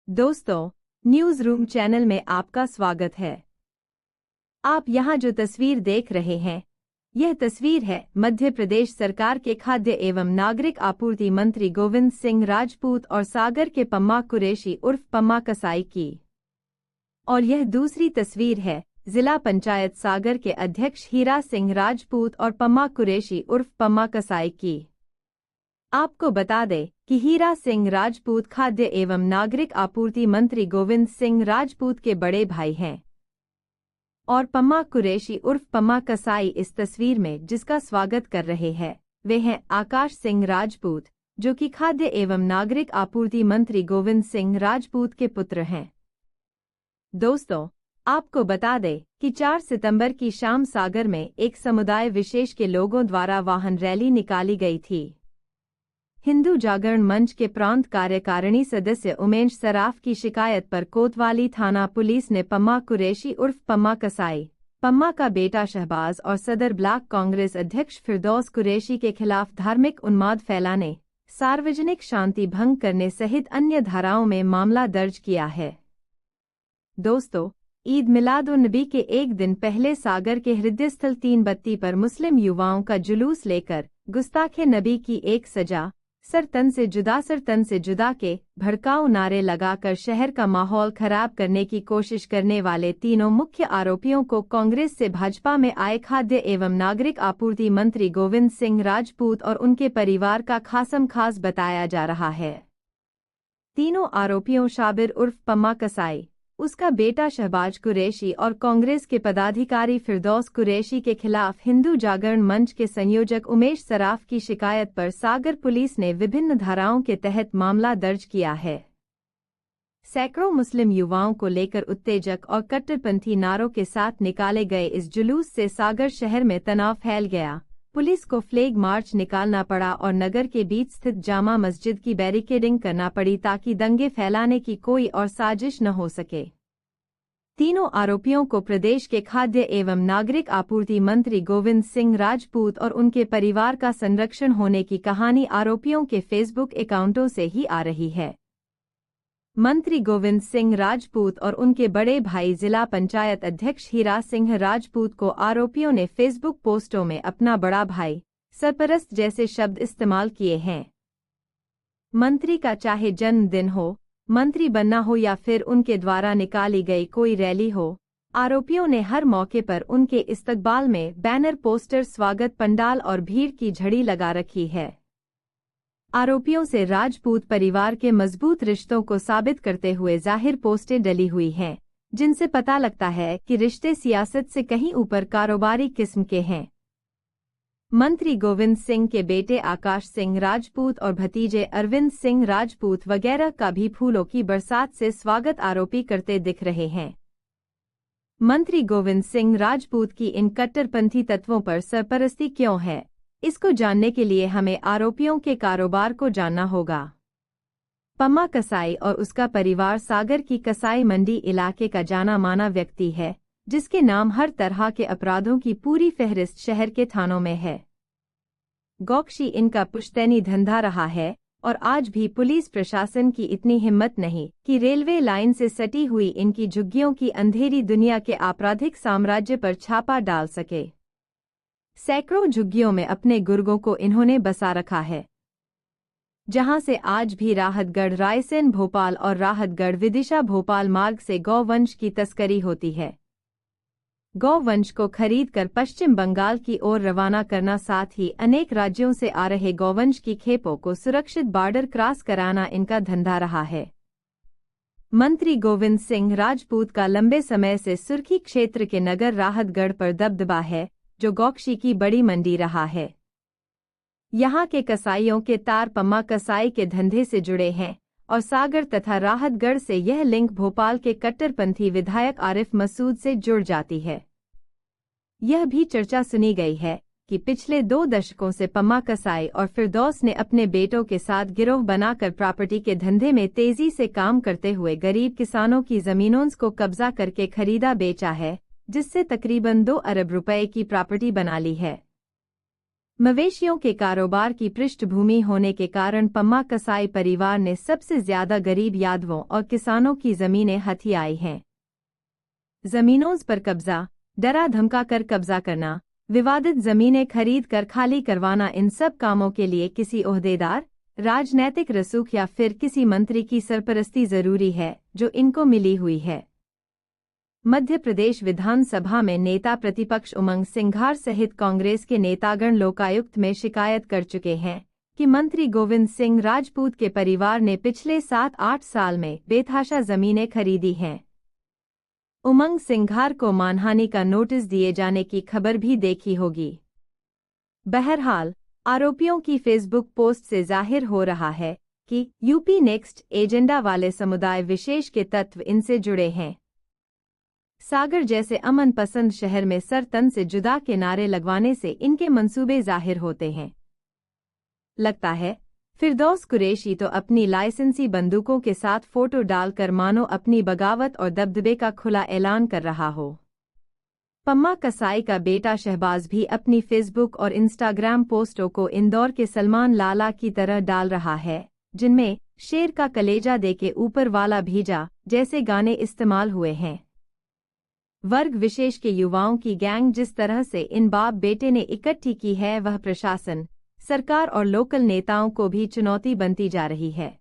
दोस्तों, news room channel में आपका स्वागत है। आप यहाँ जो तस्वीर देख रहे हैं, यह तस्वीर है मध्य प्रदेश सरकार के खाद्य एवं नागरिक आपूर्ति मंत्री गोविंद सिंह राजपूत और सागर के पम्मा कुरैशी उर्फ पम्मा कसाई की। और यह दूसरी तस्वीर है जिला पंचायत सागर के अध्यक्ष हीरा सिंह राजपूत और पम्मा कुरैशी उर्फ पम्मा कसाई की। आपको बता दें कि हीरा सिंह राजपूत खाद्य एवं नागरिक आपूर्ति मंत्री गोविंद सिंह राजपूत के बड़े भाई हैं और पम्मा कुरैशी उर्फ पम्मा कसाई इस तस्वीर में जिसका स्वागत कर रहे हैं वे हैं आकाश सिंह राजपूत, जो कि खाद्य एवं नागरिक आपूर्ति मंत्री गोविंद सिंह राजपूत के पुत्र हैं। दोस्तों, आपको बता दें कि 4 सितंबर की शाम सागर में एक समुदाय विशेष के लोगों द्वारा वाहन रैली निकाली गई थी। हिंदू जागरण मंच के प्रांत कार्यकारिणी सदस्य उमेश सराफ की शिकायत पर कोतवाली थाना पुलिस ने पम्मा कुरैशी उर्फ पम्मा कसाई, पम्मा का बेटा शहबाज और सदर ब्लॉक कांग्रेस अध्यक्ष फिरदौस कुरैशी के खिलाफ धार्मिक उन्माद फैलाने, सार्वजनिक शांति भंग करने सहित अन्य धाराओं में मामला दर्ज किया है। दोस्तों, ईद मिलाद-उन-नबी के एक दिन पहले सागर के हृदय स्थल 3 बत्ती पर मुस्लिम युवाओं का जुलूस लेकर गुस्ताखे नबी की एक सजा सर तन से जुदा के भड़काऊ नारे लगाकर शहर का माहौल खराब करने की कोशिश करने वाले तीनों मुख्य आरोपियों को कांग्रेस से भाजपा में आए खाद्य एवं नागरिक आपूर्ति मंत्री गोविंद सिंह राजपूत और उनके परिवार का खासम-खास बताया जा रहा है। तीनों आरोपियों शाबिर उर्फ पम्मा कसाई, उसका बेटा शहबाज कुरैशी और कांग्रेस के पदाधिकारी फिरदौस कुरैशी के खिलाफ हिंदू जागरण मंच के संयोजक उमेश सराफ की शिकायत पर सागर पुलिस ने विभिन्न धाराओं के तहत मामला दर्ज किया है। सैकड़ों मुस्लिम युवाओं को लेकर उत्तेजक और कट्टरपंथी नारों के साथ निकाले गए इस जुलूस से सागर शहर में तनाव फैल गया। पुलिस को फ्लैग मार्च निकालना पड़ा और नगर के बीच स्थित जामा मस्जिद की बैरिकेडिंग करना पड़ी ताकि दंगे फैलाने की कोई और साजिश न हो सके। तीनों आरोपियों को प्रदेश के खाद्य एवं नागरिक आपूर्ति मंत्री गोविंद सिंह राजपूत और उनके परिवार का संरक्षण होने की कहानी आरोपियों के फेसबुक अकाउंटों से ही आ रही है। मंत्री गोविंद सिंह राजपूत और उनके बड़े भाई जिला पंचायत अध्यक्ष हीरा सिंह राजपूत को आरोपियों ने फेसबुक पोस्टों में अपना बड़ा भाई, सरपरस्त जैसे शब्द इस्तेमाल किए हैं। मंत्री का चाहे जन्मदिन हो, मंत्री बनना हो या फिर उनके द्वारा निकाली गई कोई रैली हो, आरोपियों ने हर मौके पर उनके इस्तकबाल में बैनर, पोस्टर, स्वागत पंडाल और भीड़ की झड़ी लगा रखी है। आरोपियों से राजपूत परिवार के मजबूत रिश्तों को साबित करते हुए जाहिर पोस्टें डली हुई हैं, जिनसे पता लगता है कि रिश्ते सियासत से कहीं ऊपर कारोबारी किस्म के हैं। मंत्री गोविंद सिंह के बेटे आकाश सिंह राजपूत और भतीजे अरविंद सिंह राजपूत वगैरह का भी फूलों की बरसात से स्वागत आरोपी करते दिख रहे हैं। मंत्री गोविंद सिंह राजपूत की इन कट्टरपंथी तत्वों पर सरपरस्ती क्यों है, इसको जानने के लिए हमें आरोपियों के कारोबार को जानना होगा। पम्मा कसाई और उसका परिवार सागर की कसाई मंडी इलाके का जाना माना व्यक्ति है, जिसके नाम हर तरह के अपराधों की पूरी फहरिस्त शहर के थानों में है। गौकशी इनका पुश्तैनी धंधा रहा है और आज भी पुलिस प्रशासन की इतनी हिम्मत नहीं कि रेलवे लाइन से सटी हुई इनकी झुग्गियों की अंधेरी दुनिया के आपराधिक साम्राज्य पर छापा डाल सके। सैकड़ों झुग्गियों में अपने गुर्गों को इन्होंने बसा रखा है, जहां से आज भी राहतगढ़ रायसेन भोपाल और राहतगढ़ विदिशा भोपाल मार्ग से गौवंश की तस्करी होती है। गौवंश को खरीदकर पश्चिम बंगाल की ओर रवाना करना, साथ ही अनेक राज्यों से आ रहे गौवंश की खेपों को सुरक्षित बॉर्डर क्रॉस कराना इनका धंधा रहा है। मंत्री गोविंद सिंह राजपूत का लंबे समय से सुर्खी क्षेत्र के नगर राहतगढ़ पर दबदबा है, जो गौकशी की बड़ी मंडी रहा है। यहाँ के कसाईयों के तार पम्मा कसाई के धंधे से जुड़े हैं और सागर तथा राहतगढ़ से यह लिंक भोपाल के कट्टरपंथी विधायक आरिफ मसूद से जुड़ जाती है। यह भी चर्चा सुनी गई है कि पिछले 2 दशकों से पम्मा कसाई और फिरदौस ने अपने बेटों के साथ गिरोह बनाकर प्रॉपर्टी के धंधे में तेजी से काम करते हुए गरीब किसानों की जमीनों को कब्जा करके खरीदा बेचा है, जिससे तकरीबन 2 अरब रुपए की प्रॉपर्टी बना ली है। मवेशियों के कारोबार की पृष्ठभूमि होने के कारण पम्मा कसाई परिवार ने सबसे ज्यादा गरीब यादवों और किसानों की जमीनें हथियाई हैं। जमीनों पर कब्जा, डरा धमका कर कब्जा करना, विवादित जमीनें खरीद कर खाली करवाना, इन सब कामों के लिए किसी ओहदेदार, राजनैतिक रसूख या फिर किसी मंत्री की सरपरस्ती जरूरी है, जो इनको मिली हुई है। मध्य प्रदेश विधानसभा में नेता प्रतिपक्ष उमंग सिंघार सहित कांग्रेस के नेतागण लोकायुक्त में शिकायत कर चुके हैं कि मंत्री गोविंद सिंह राजपूत के परिवार ने पिछले 7-8 साल में बेतहाशा जमीनें खरीदी हैं। उमंग सिंघार को मानहानि का नोटिस दिए जाने की खबर भी देखी होगी। बहरहाल, आरोपियों की फेसबुक पोस्ट से जाहिर हो रहा है कि यूपी नेक्स्ट एजेंडा वाले समुदाय विशेष के तत्व इनसे जुड़े हैं। सागर जैसे अमन पसंद शहर में सर तन से जुदा के नारे लगवाने से इनके मंसूबे जाहिर होते हैं। लगता है फिरदौस कुरैशी तो अपनी लाइसेंसी बंदूकों के साथ फोटो डालकर मानो अपनी बगावत और दबदबे का खुला ऐलान कर रहा हो। पम्मा कसाई का बेटा शहबाज भी अपनी फेसबुक और इंस्टाग्राम पोस्टों को इंदौर के सलमान लाला की तरह डाल रहा है, जिनमें शेर का कलेजा देके ऊपर वाला भीजा जैसे गाने इस्तेमाल हुए हैं। वर्ग विशेष के युवाओं की गैंग जिस तरह से इन बाप बेटे ने इकट्ठी की है, वह प्रशासन, सरकार और लोकल नेताओं को भी चुनौती बनती जा रही है।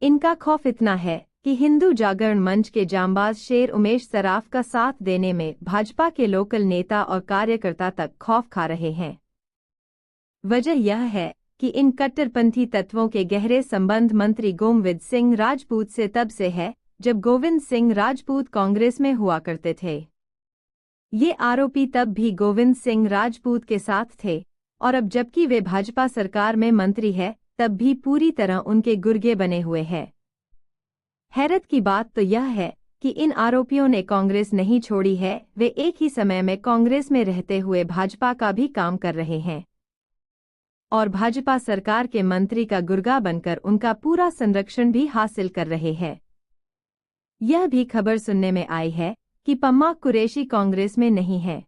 इनका खौफ इतना है कि हिंदू जागरण मंच के जांबाज शेर उमेश सराफ का साथ देने में भाजपा के लोकल नेता और कार्यकर्ता तक खौफ खा रहे हैं। वजह यह है कि इन कट्टरपंथी तत्वों के गहरे संबंध मंत्री गोविंद सिंह राजपूत से तब से है जब गोविंद सिंह राजपूत कांग्रेस में हुआ करते थे। ये आरोपी तब भी गोविंद सिंह राजपूत के साथ थे और अब जबकि वे भाजपा सरकार में मंत्री है, तब भी पूरी तरह उनके गुर्गे बने हुए हैं। हैरत की बात तो यह है कि इन आरोपियों ने कांग्रेस नहीं छोड़ी है, वे एक ही समय में कांग्रेस में रहते हुए भाजपा का भी काम कर रहे हैं और भाजपा सरकार के मंत्री का गुर्गा बनकर उनका पूरा संरक्षण भी हासिल कर रहे हैं। यह भी खबर सुनने में आई है कि पम्मा कुरैशी कांग्रेस में नहीं है।